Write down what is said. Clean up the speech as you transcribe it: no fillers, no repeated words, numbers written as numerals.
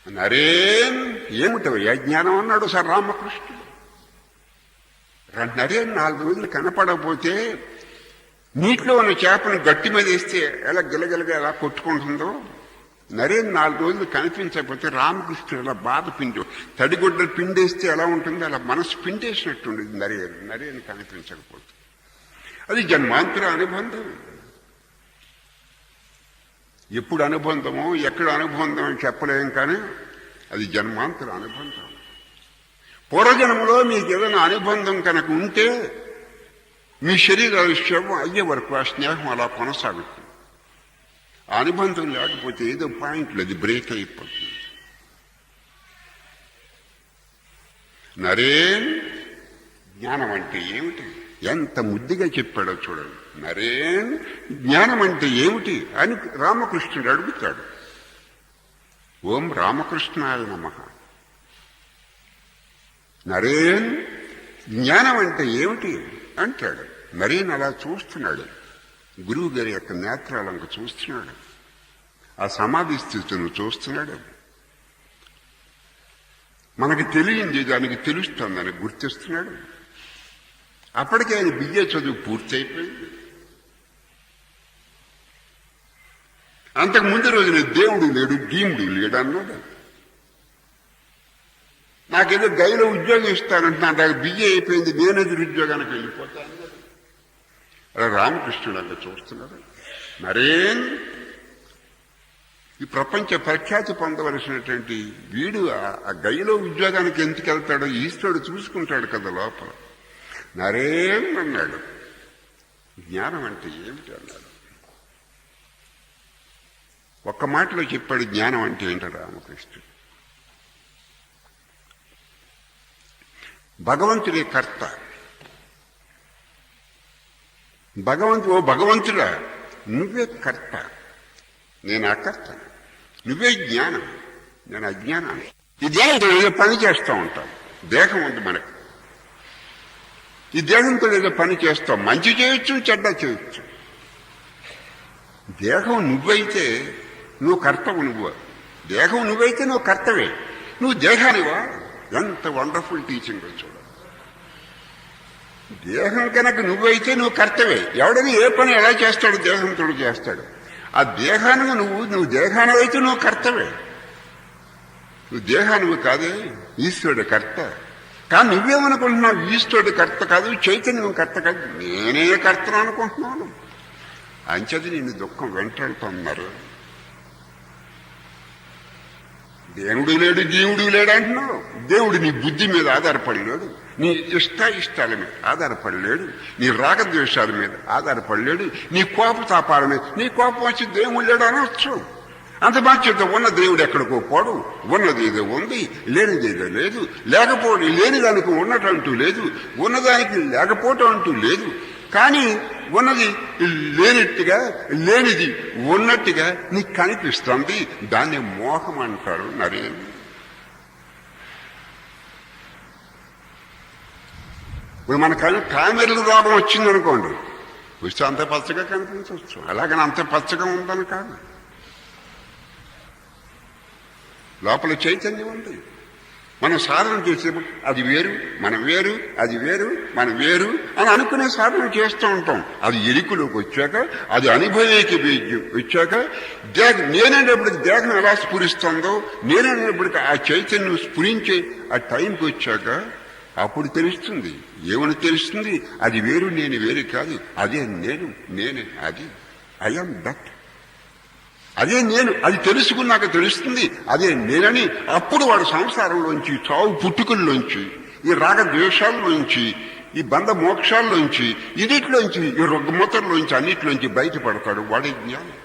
నరేన్ ఏమిటి అజ్ఞానం అన్నాడు సార్ రామకృష్ణుడు. నరేన్ 4 రోజులు కనపడకపోతే నీటిలో ఉన్న చేపను గట్టి మీద వేస్తే ఎలా గిలగిలగా ఎలా కొట్టుకుంటుందో, నరేన్ 4 రోజులు కనిపించకపోతే రామకృష్ణుడు ఎలా బాధ తడిగుడ్డలు పిండేస్తే ఎలా ఉంటుందో అలా మనసు పిండేసినట్టుండేది నరేన్ కనిపించకపోతే. అది జన్మాంతర అనుబంధం. ఎప్పుడు అనుబంధమో ఎక్కడ అనుబంధం అని చెప్పలేం, కానీ అది జన్మాంతర అనుబంధం. పూర్వజన్మలో మీకు ఏదైనా అనుబంధం కనుక ఉంటే మీ శరీరాలు శవం అయ్యే వరకు ఆ స్నేహం అలా కొనసాగుతుంది. ఆ అనుబంధం లేకపోతే ఏదో పాయింట్లు అది బ్రేక్ అయిపోతుంది. నరేన్ జ్ఞానం అంటే ఏమిటి, ఎంత ముద్దుగా చెప్పాడో చూడండి. నరేన్ జ్ఞానం అంటే ఏమిటి అని రామకృష్ణుడు అడుగుతాడు. ఓం రామకృష్ణాయ నమః. నరేన్ జ్ఞానం అంటే ఏమిటి అంటాడు. నరేన్ అలా చూస్తున్నాడు, గురువు గారి యొక్క నేత్రాలంక చూస్తున్నాడు, ఆ సమాధి స్థితిని చూస్తున్నాడు. మనకి తెలియంది దానికి తెలుస్తుందని గుర్తిస్తున్నాడు. అప్పటికే ఆయన బిఏ చదువు పూర్తయిపోయింది. అంతకు ముందు రోజున దేవుడు లేడు, భీముడు లేడు అన్నాడు. నాకేదో గైలో ఉద్యోగం ఇస్తానంటే నా దగ్గర బిఏ అయిపోయింది, మేనేజర్ ఉద్యోగానికి వెళ్ళిపోతాను. అలా రామకృష్ణుడు అంత చూస్తున్నాడు. నరేన్ ఈ ప్రపంచ ప్రఖ్యాతి పొందవలసినటువంటి వీడు ఆ గైలో ఉద్యోగానికి ఎందుకు వెళ్తాడో ఈశ్వరుడు చూసుకుంటాడు కదా లోపల. నరేన్ అన్నాడు. జ్ఞానం అంటే ఏమిటి అన్నాడు. ఒక్క మాటలో చెప్పాడు జ్ఞానం అంటే ఏంటో రామకృష్ణుడు. భగవంతుడే కర్త. ఓ భగవంతుడా, నువ్వే కర్త, నేను అకర్త. నువ్వే జ్ఞానం, నేను అజ్ఞానాన్ని. ఈ దేహంతో ఏదో పని చేస్తూ ఉంటాం. దేహం ఉంది మనకు. ఈ దేహంతో ఏదో పని చేస్తాం. మంచి చేయొచ్చు, చెడ్డ చేయొచ్చు. దేహం నువ్వైతే నువ్వు కర్తవు. దేహం నువ్వైతే నువ్వు కర్తవే. నువ్వు దేహానివా? ఎంత వండర్ఫుల్ టీచింగ్ చూడ. దేహం కనుక నువ్వైతే నువ్వు కర్తవే. ఎవడని ఏ పని ఎలా చేస్తాడు? దేహంతో చేస్తాడు. ఆ దేహానికి నువ్వు దేహానివైతే నువ్వు కర్తవే. నువ్వు దేహానివి కాదే, ఈశ్వరుడు కర్త. కానీ నువ్వేమనుకుంటున్నావు? ఈశ్వరుడు కర్త కాదు, చైతన్యం కర్త కాదు, నేనే కర్తను అనుకుంటున్నాను. అంచేది నిన్ను దుఃఖం వెంటాడుతున్నారు. దేవుడు లేడు, జీవుడు లేడు అంటున్నావు. దేవుడు నీ బుద్ధి మీద ఆధారపడలేడు, నీ ఇష్టాల మీద ఆధారపడలేడు, నీ రాగద్వేషాల మీద ఆధారపడలేడు, నీ కోపతాపాల మీద. నీ కోపం వచ్చి దేవుడు లేడు అనవచ్చు. అంత బాధ్యత ఉన్న దేవుడు ఎక్కడికో పోడు. ఉన్నది ఏదో ఉంది, లేనిది ఏదో లేదు. లేకపోవడం లేని దానికి ఉన్నటంటూ లేదు, ఉన్నదానికి లేకపోవటం అంటూ లేదు. కానీ ఉన్నది లేనట్టుగా, లేనిది ఉన్నట్టుగా నీకు కనిపిస్తుంది. దాన్ని మోహం అంటారు నరేన్. ఇప్పుడు మన కామెర్ల రోగం వచ్చిందనుకోండి, వస్తే అంత పచ్చగా కనిపించవచ్చు. అలాగని అంత పచ్చగా ఉందని కాదు. లోపల చైతన్యం ఉంది. మనం సాధన చేసేప్పుడు అది వేరు, మనం వేరు, అది వేరు, మనం వేరు అని అనుకునే సాధన చేస్తూ ఉంటాం. అది ఎరుకులోకి వచ్చాక, అది అనుభవేకి వచ్చాక, నేననేటప్పటికి దేహం ఎలా స్ఫురిస్తుందో, నేననేటప్పటికి ఆ చైతన్యం స్ఫురించే ఆ టైంకి వచ్చాక అప్పుడు తెలుస్తుంది. ఏమని తెలుస్తుంది? అది వేరు, నేను వేరు కాదు. అదే నేనే అది. I'm that. అదే నేను. అది తెలుసుకున్నాక తెలుస్తుంది అదే నేనని. అప్పుడు వాడు సంసారంలోంచి, చావు పుట్టుకల్లోంచి, ఈ రాగద్వేషాల్లోంచి, ఈ బంధ మోక్షాల్లోంచి, ఇన్నిట్లోంచి, ఈ రుగ్మతల్లోంచి, అన్నిట్లోంచి బయటపడతాడు. వాడే జ్ఞానం.